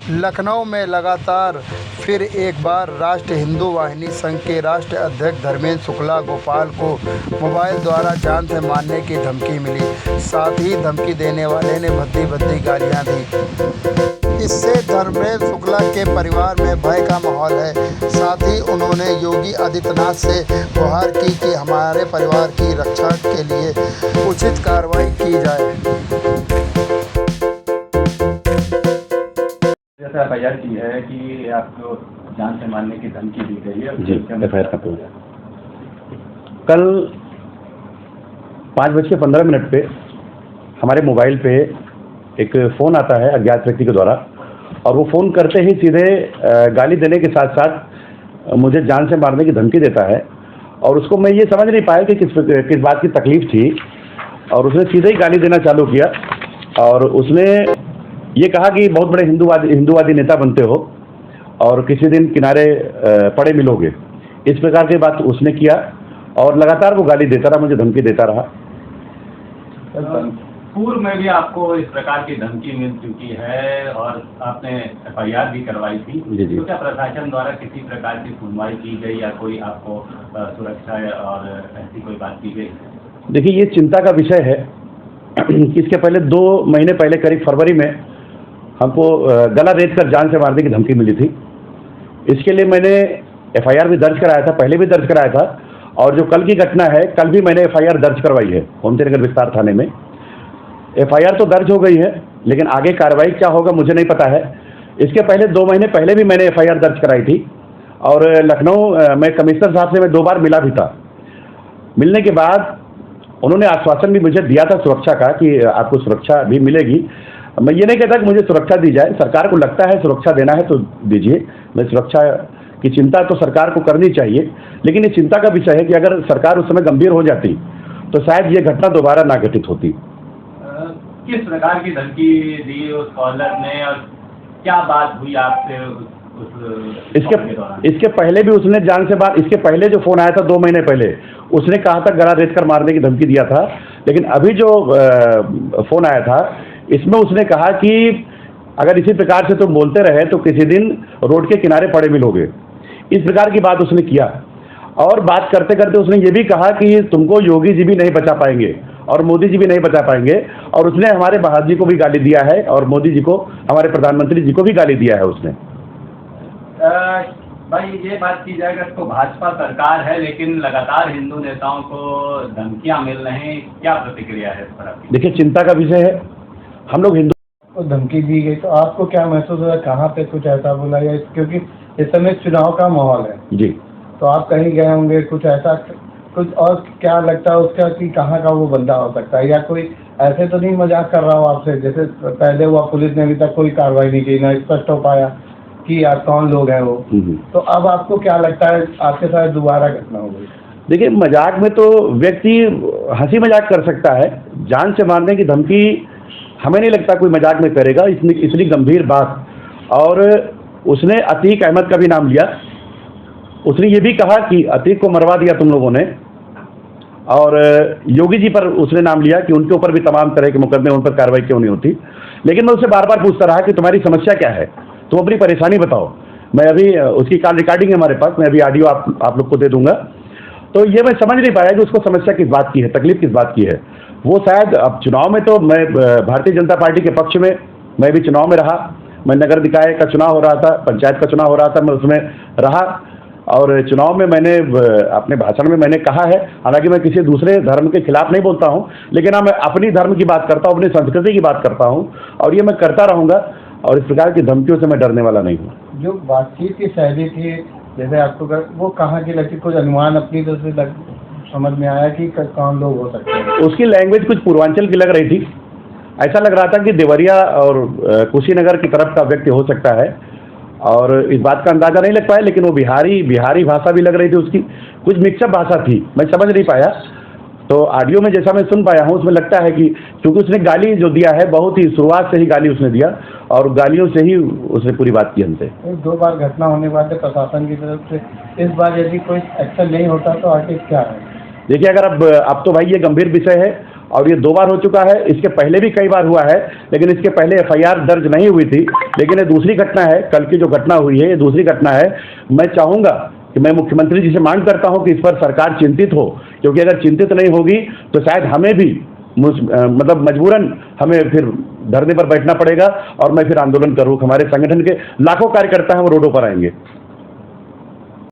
लखनऊ में लगातार फिर एक बार राष्ट्र हिंदू वाहिनी संघ के राष्ट्रीय अध्यक्ष धर्मेंद्र शुक्ला गोपाल को मोबाइल द्वारा जान से मारने की धमकी मिली। साथ ही धमकी देने वाले ने भद्दी भद्दी गालियां दी। इससे धर्मेंद्र शुक्ला के परिवार में भय का माहौल है। साथ ही उन्होंने योगी आदित्यनाथ से गुहार की कि हमारे परिवार की रक्षा के लिए उचित कार्रवाई की जाए। जैसा एफआईआर की है कि आपको जान से मारने की धमकी दी गई है। जी, एफआईआर का कल 5:15 पे हमारे मोबाइल पे एक फ़ोन आता है अज्ञात व्यक्ति के द्वारा, और वो फ़ोन करते ही सीधे गाली देने के साथ साथ मुझे जान से मारने की धमकी देता है। और उसको मैं ये समझ नहीं पाया कि किस बात की तकलीफ़ थी, और उसने सीधे ही गाली देना चालू किया। और उसने ये कहा कि बहुत बड़े हिंदूवादी नेता बनते हो और किसी दिन किनारे पड़े मिलोगे, इस प्रकार की बात उसने किया। और लगातार वो गाली देता रहा, मुझे धमकी देता रहा। पूर्व में भी आपको इस प्रकार की धमकी मिल चुकी है और आपने एफआईआर भी करवाई थी। जी। तो क्या प्रशासन द्वारा किसी प्रकार की सुनवाई की गई या कोई आपको सुरक्षा और ऐसी कोई बात की गई? देखिए, ये चिंता का विषय है कि इसके पहले 2 महीने पहले करीब फरवरी में हमको गला रेत कर जान से मारने की धमकी मिली थी। इसके लिए मैंने एफआईआर भी दर्ज कराया था, पहले भी दर्ज कराया था। और जो कल की घटना है, कल भी मैंने एफआईआर दर्ज करवाई है गोमतीनगर विस्तार थाने में। एफआईआर तो दर्ज हो गई है, लेकिन आगे कार्रवाई क्या होगा मुझे नहीं पता है। इसके पहले 2 महीने पहले भी मैंने एफआईआर दर्ज कराई थी, और लखनऊ में कमिश्नर साहब से मैं 2 बार मिला भी था। मिलने के बाद उन्होंने आश्वासन भी मुझे दिया था सुरक्षा का कि आपको सुरक्षा भी मिलेगी। मैं ये नहीं कहता कि मुझे सुरक्षा दी जाए, सरकार को लगता है सुरक्षा देना है तो दीजिए। मैं सुरक्षा की चिंता तो सरकार को करनी चाहिए, लेकिन ये चिंता का विषय है कि अगर सरकार उस समय गंभीर हो जाती तो शायद ये घटना दोबारा ना घटित होती। किस प्रकार की धमकी दी उस कॉलर ने और क्या बात हुई आपसे इसके पहले भी उसने जान से मार, इसके पहले जो फ़ोन आया था 2 महीने पहले, उसने कहा था गला रेत कर मारने की धमकी दिया था। लेकिन अभी जो फ़ोन आया था, इसमें उसने कहा कि अगर इसी प्रकार से तुम बोलते रहे तो किसी दिन रोड के किनारे पड़े मिलोगे, इस प्रकार की बात उसने किया। और बात करते करते उसने ये भी कहा कि तुमको योगी जी भी नहीं बचा पाएंगे और मोदी जी भी नहीं बचा पाएंगे। और उसने हमारे महाराज जी को भी गाली दिया है और मोदी जी को, हमारे प्रधानमंत्री जी को भी गाली दिया है उसने। भाई, ये बात की जाएगा तो भाजपा सरकार है, लेकिन लगातार हिंदू नेताओं को धमकियां मिल रही हैं, क्या प्रतिक्रिया है इस पर आपकी? देखिए, चिंता का विषय है। हम लोग हिंदू को धमकी दी गई तो आपको क्या महसूस हुआ? कहाँ पे कुछ ऐसा बोला या क्योंकि इस समय चुनाव का माहौल है जी, तो आप कहीं गए होंगे, कुछ ऐसा कुछ और क्या लगता है उसका कि कहाँ का वो बंदा हो सकता है? या कोई ऐसे तो नहीं मजाक कर रहा हो आपसे, जैसे पहले हुआ पुलिस ने अभी तक कोई कार्रवाई नहीं की, ना स्पष्ट हो पाया कि यार कौन लोग हैं वो। तो अब आपको क्या लगता है आपके साथ दोबारा घटना हो गई? देखिए, मजाक में तो व्यक्ति हंसी मजाक कर सकता है, जान से मारने की धमकी हमें नहीं लगता कोई मजाक में करेगा, इतनी गंभीर बात। और उसने अतीक अहमद का भी नाम लिया। उसने ये भी कहा कि अतीक को मरवा दिया तुम लोगों ने, और योगी जी पर उसने नाम लिया कि उनके ऊपर भी तमाम तरह के मुकदमे, उन पर कार्रवाई क्यों नहीं होती। लेकिन मैं उससे बार बार पूछता रहा कि तुम्हारी समस्या क्या है, तुम अपनी परेशानी बताओ। मैं अभी उसकी कॉल रिकॉर्डिंग है हमारे पास, मैं अभी ऑडियो आप लोग को दे दूंगा। तो ये मैं समझ नहीं पाया कि उसको समस्या किस बात की है, तकलीफ किस बात की है। वो शायद अब चुनाव में तो मैं भारतीय जनता पार्टी के पक्ष में, मैं भी चुनाव में रहा। मैं नगर निकाय का चुनाव हो रहा था, पंचायत का चुनाव हो रहा था, मैं उसमें रहा। और चुनाव में मैंने अपने भाषण में मैंने कहा है, हालांकि मैं किसी दूसरे धर्म के खिलाफ नहीं बोलता हूँ, लेकिन हाँ, मैं अपनी धर्म की बात करता हूँ, अपनी संस्कृति की बात करता हूँ, और ये मैं करता रहूँगा। और इस प्रकार की धमकियों से मैं डरने वाला नहीं हूँ। जो बातचीत की शैली थी, जैसे आपको वो कहाँ की लगती, कुछ अनुमान अपनी तरफ से समझ में आया कि कौन लोग हो सकते हैं? उसकी लैंग्वेज कुछ पूर्वांचल की लग रही थी। ऐसा लग रहा था कि देवरिया और कुशीनगर की तरफ का व्यक्ति हो सकता है, और इस बात का अंदाजा नहीं लग पाया। लेकिन वो बिहारी भाषा भी लग रही थी उसकी, कुछ मिक्सअप भाषा थी, मैं समझ नहीं पाया। तो ऑडियो में जैसा मैं सुन पाया हूँ, उसमें लगता है कि क्योंकि उसने गाली जो दिया है, बहुत ही शुरुआत से ही गाली उसने दिया, और गालियों से ही उसने पूरी बात की हमसे। 2 बार घटना होने के बाद प्रशासन की तरफ से इस बार यदि कोई एक्शन नहीं होता तो आगे क्या है? देखिए, अगर अब तो भाई ये गंभीर विषय है, और ये 2 बार हो चुका है। इसके पहले भी कई बार हुआ है, लेकिन इसके पहले FIR दर्ज नहीं हुई थी। लेकिन ये दूसरी घटना है, कल की जो घटना हुई है ये दूसरी घटना है। मैं चाहूँगा कि मैं मुख्यमंत्री जी से मांग करता हूँ कि इस पर सरकार चिंतित हो, क्योंकि अगर चिंतित नहीं होगी तो शायद हमें भी मतलब मजबूरन हमें फिर धरने पर बैठना पड़ेगा और मैं फिर आंदोलन करूँ। हमारे संगठन के लाखों कार्यकर्ता हम रोडों पर आएंगे।